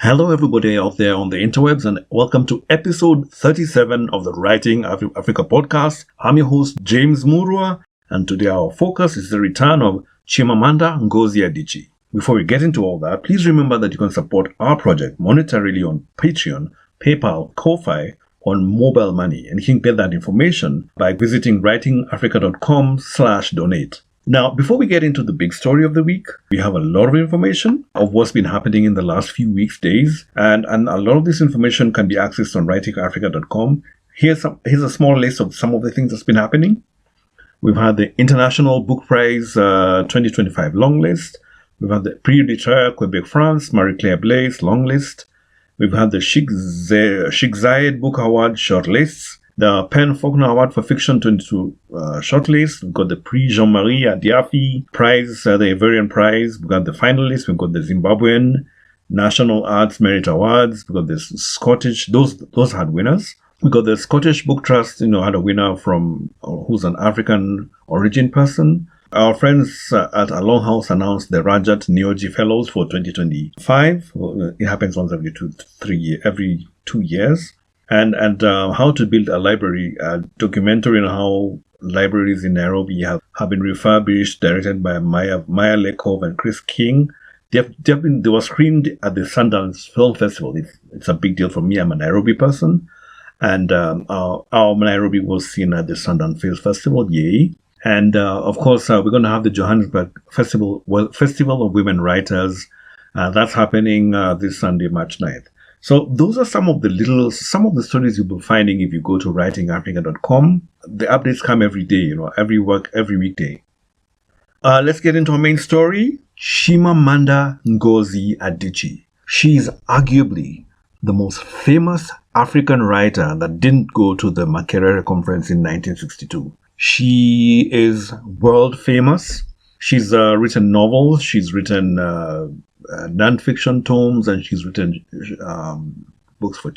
Hello, everybody out there on the interwebs, and welcome to episode 37 of the Writing Africa podcast. I'm your host, James Murua, and today our focus is the return of Chimamanda Ngozi Adichie. Before we get into all that, please remember that you can support our project monetarily on Patreon, PayPal, Ko-Fi, on mobile money, and you can get that information by visiting writingafrica.com/donate. Now, before we get into the big story of the week, we have a lot of information of what's been happening in the last few weeks, days, and a lot of this information can be accessed on writingafrica.com. Here's a small list of some of the things that's been happening. We've had the International Book Prize 2025 long list. We've had the Prix Littéraire Quebec, France, Marie-Claire Blaise long list. We've had the Sheikh Zayed Book Award short lists. The Pen Faulkner Award for Fiction 22 shortlist. We've got the Prix Jean-Marie Adichie Prize, the Ivorian Prize. We've got the finalists. We've got the Zimbabwean National Arts Merit Awards. We've got the Scottish, those had winners. We got the Scottish Book Trust, had a winner who's an African origin person. Our friends at A Long House announced the Rajat Neoji Fellows for 2025. It happens once every 2 years. And how to build a library, a documentary on how libraries in Nairobi have been refurbished, directed by Maya Lekov and Chris King. They were screened at the Sundance Film Festival. It's a big deal for me. I'm a Nairobi person. And our Nairobi was seen at the Sundance Film Festival. Yay. And of course, we're going to have the Johannesburg Festival of Women Writers. That's happening this Sunday, March 9th. So those are some of the stories you'll be finding if you go to writingafrica.com. The updates come every day, every weekday. Let's get into our main story. Chimamanda Ngozi Adichie. She is arguably the most famous African writer that didn't go to the Makerere conference in 1962. She is world famous. She's written novels. She's written non-fiction tomes, and she's written a book for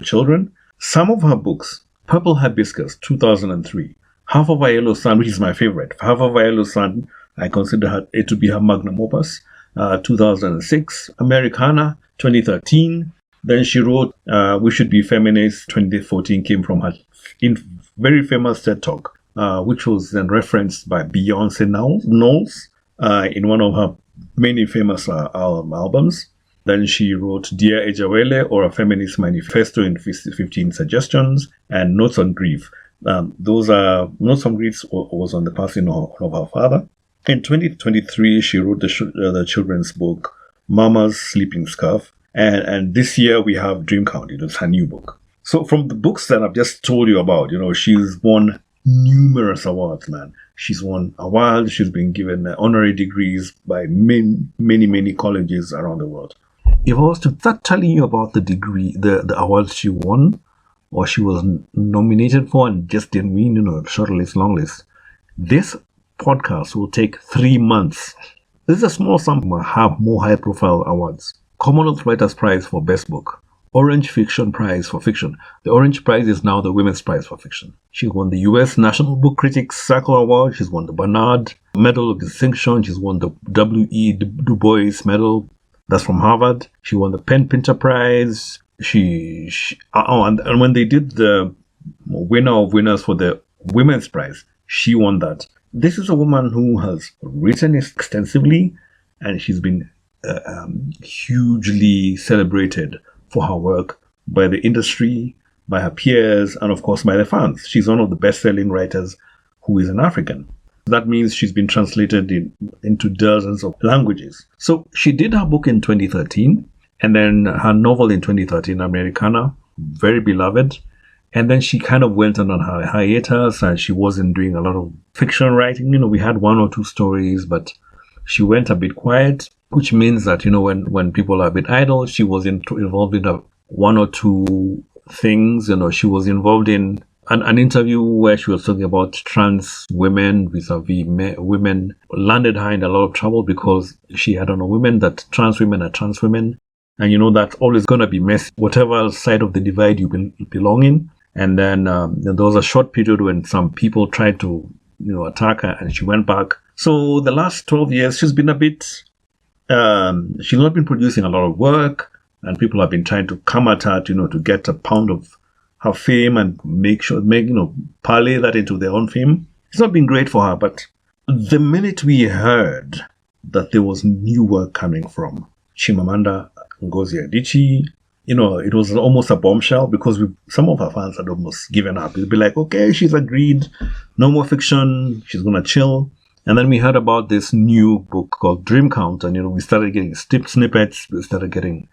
children. Some of her books: Purple Hibiscus, 2003; Half of a Yellow Sun, which is my favorite. Half of a Yellow Sun, I consider it to be her magnum opus, 2006; Americana, 2013. Then she wrote We Should Be Feminists, 2014, came from her very famous TED Talk, which was then referenced by Beyonce Knowles in one of her many famous albums. Then she wrote Dear Ejawele, or A Feminist Manifesto in 15 Suggestions, and Notes on Grief. Those are Notes on Grief was on the passing of her father. In 2023, she wrote the children's book Mama's Sleeping Scarf, and this year we have Dream Count. It's her new book. So from the books that I've just told you about, she's won numerous awards, man. She's won awards. She's been given honorary degrees by many colleges around the world. If I was to start telling you about the awards she won, or she was nominated for and just didn't win, short list, long list, this podcast will take 3 months. This is a small sample. Have more high-profile awards. Commonwealth Writers' Prize for Best Book. Orange Fiction Prize for Fiction. The Orange Prize is now the Women's Prize for Fiction. She won the U.S. National Book Critics Circle Award. She's won the Barnard Medal of Distinction. She's won the W.E. Du Bois Medal. That's from Harvard. She won the Penn Pinter Prize. And when they did the winner of winners for the Women's Prize, she won that. This is a woman who has written extensively, and she's been hugely celebrated for her work by the industry, by her peers, and of course by the fans. She's one of the best-selling writers who is an African. That means she's been translated into dozens of languages. So she did her book in 2013, and then her novel in 2013, Americana, very beloved. And then she kind of went on her hiatus, and she wasn't doing a lot of fiction writing. We had 1 or 2 stories, but she went a bit quiet, which means that, when people are a bit idle, she was involved in 1 or 2 things. She was involved in an interview where she was talking about trans women vis-a-vis women. Landed her in a lot of trouble because she had on a women that trans women are trans women. And that's always going to be messy, whatever side of the divide you belong in. And then there was a short period when some people tried to, attack her, and she went back. So the last 12 years, she's been a bit, she's not been producing a lot of work. and people have been trying to come at her, to get a pound of her fame and parlay that into their own fame. It's not been great for her, but the minute we heard that there was new work coming from Chimamanda Ngozi Adichie, it was almost a bombshell, because some of her fans had almost given up. It'd be like, okay, she's agreed, no more fiction, she's gonna chill. And then we heard about this new book called Dream Count, and we started getting snippets, we started getting,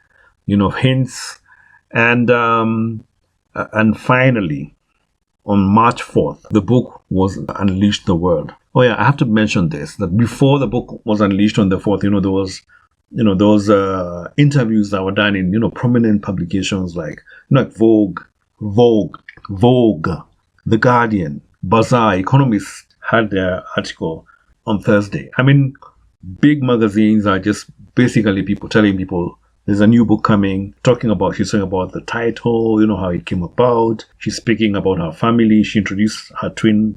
hints, and finally, on March 4th, the book was unleashed the world. Oh yeah, I have to mention this, that before the book was unleashed on the 4th, there was those interviews that were done in, prominent publications like Vogue, The Guardian, Bazaar. Economists had their article on Thursday. I mean, big magazines are just basically people telling people there's a new book coming, she's talking about the title, how it came about. She's speaking about her family. She introduced her twin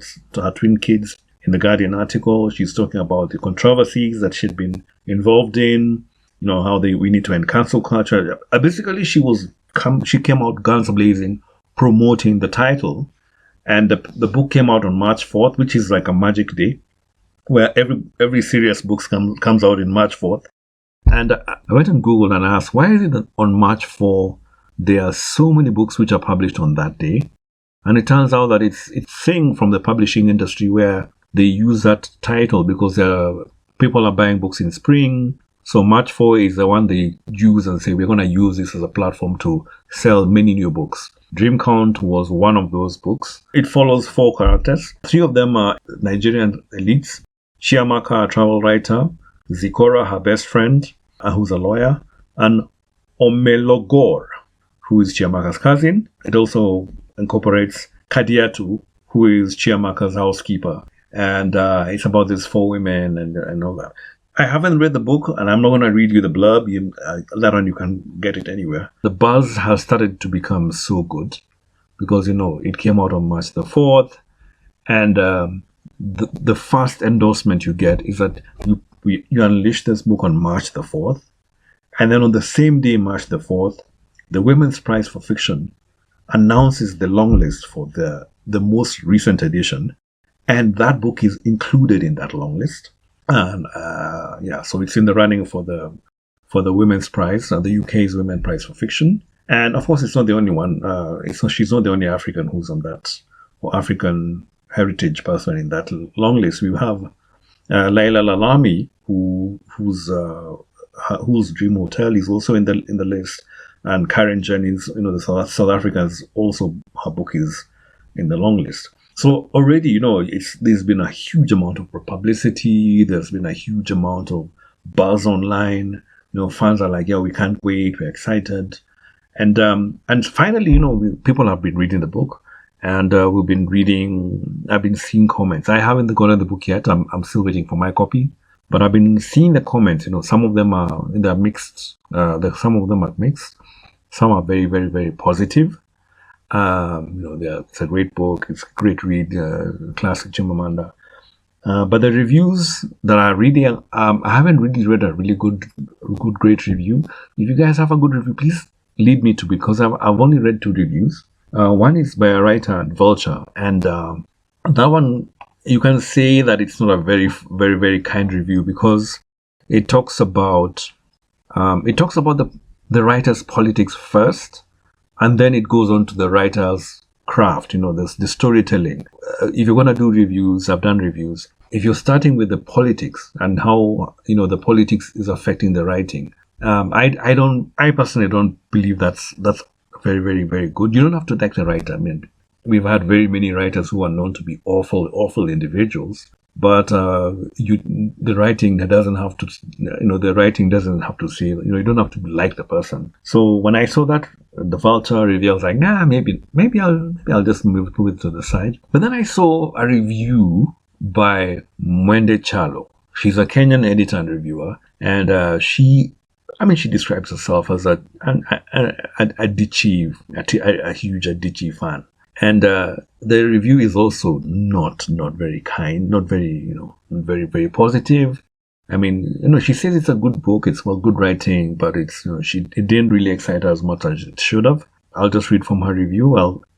kids in the Guardian article. She's talking about the controversies that she'd been involved in, how we need to end cancel culture. Basically, she came out guns blazing, promoting the title. And the book came out on March 4th, which is like a magic day, where every serious book comes out in March 4th. And I went on Google and asked, why is it that on March 4 there are so many books which are published on that day? And it turns out that it's a thing from the publishing industry where they use that title because people are buying books in spring. So March 4 is the one they use and say, we're going to use this as a platform to sell many new books. Dream Count was one of those books. It follows 4 characters. 3 of them are Nigerian elites. Chiamaka, a travel writer. Zikora, her best friend, who's a lawyer. And Omelogor, who is Chiamaka's cousin. It also incorporates Kadiatu, who is Chiamaka's housekeeper. And it's about these 4 women and all that. I haven't read the book, and I'm not going to read you the blurb. Later on, you can get it anywhere. The buzz has started to become so good because, it came out on March the 4th. And the first endorsement you get is that you unleash this book on March the 4th. And then on the same day, March the 4th, the Women's Prize for Fiction announces the long list for the most recent edition. And that book is included in that long list. And so it's in the running for the Women's Prize, the UK's Women's Prize for Fiction. And of course, it's not the only one. She's not the only African who's on that, or African heritage person in that long list. We have Laila Lalami, whose Dream Hotel is also in the list, and Karen Jennings, the South Africans, also her book is in the long list. So already, there's been a huge amount of publicity. There's been a huge amount of buzz online. Fans are like, yeah, we can't wait. We're excited. And finally, people have been reading the book, and I've been seeing comments. I haven't gotten the book yet. I'm still waiting for my copy, but I've been seeing the comments. Some of them they're mixed. Some of them are mixed. Some are very, very, very positive. It's a great book. It's a great read, classic Chimamanda. But the reviews that are reading, I haven't really read a really good, great review. If you guys have a good review, please lead me to, because I've only read 2 reviews. One is by a writer at Vulture, and that one, you can say that it's not a very, very, very kind review, because it talks about the writer's politics first. And then it goes on to the writer's craft, the storytelling. If you're going to do reviews, I've done reviews. If you're starting with the politics and how, the politics is affecting the writing, I personally don't believe that's very, very, very good. You don't have to like the writer. I mean, we've had very many writers who are known to be awful individuals. But the writing doesn't have to, say, you don't have to like the person. So when I saw that, the Vulture review, I was like, nah, maybe I'll just move it to the side. But then I saw a review by Mwende Chalo. She's a Kenyan editor and reviewer, and she describes herself as a Adichie, a huge Adichie fan. And the review is also not very kind, not very, very, very positive. I mean, she says it's a good book, it's well good writing, but it's it didn't really excite her as much as it should have. I'll just read from her review.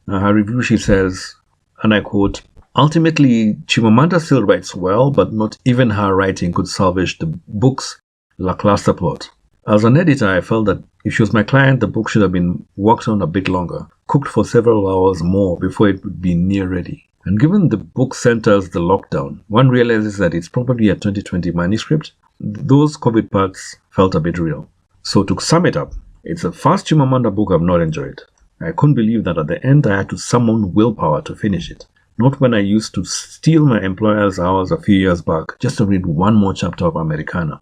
Her review, she says, and I quote, "Ultimately, Chimamanda still writes well, but not even her writing could salvage the book's lackluster plot. As an editor, I felt that if she was my client, the book should have been worked on a bit longer, cooked for several hours more before it would be near ready. And given the book centers the lockdown, one realizes that it's probably a 2020 manuscript. Those COVID parts felt a bit real. So to sum it up, it's the first Chimamanda book I've not enjoyed. I couldn't believe that at the end I had to summon willpower to finish it. Not when I used to steal my employer's hours a few years back just to read one more chapter of Americana.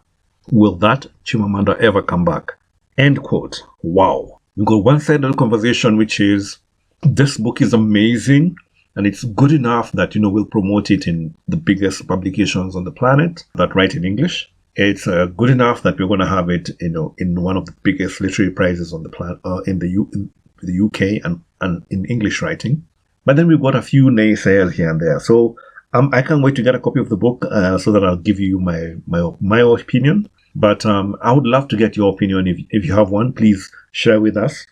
Will that Chimamanda ever come back?" End quote. Wow. You got one side of the conversation, which is, this book is amazing and it's good enough that, we'll promote it in the biggest publications on the planet that write in English. It's good enough that we're going to have it, in one of the biggest literary prizes on the planet, in the UK and in English writing. But then we've got a few naysayers here and there. So I can't wait to get a copy of the book so that I'll give you my opinion. But I would love to get your opinion. If you have one, please share with us.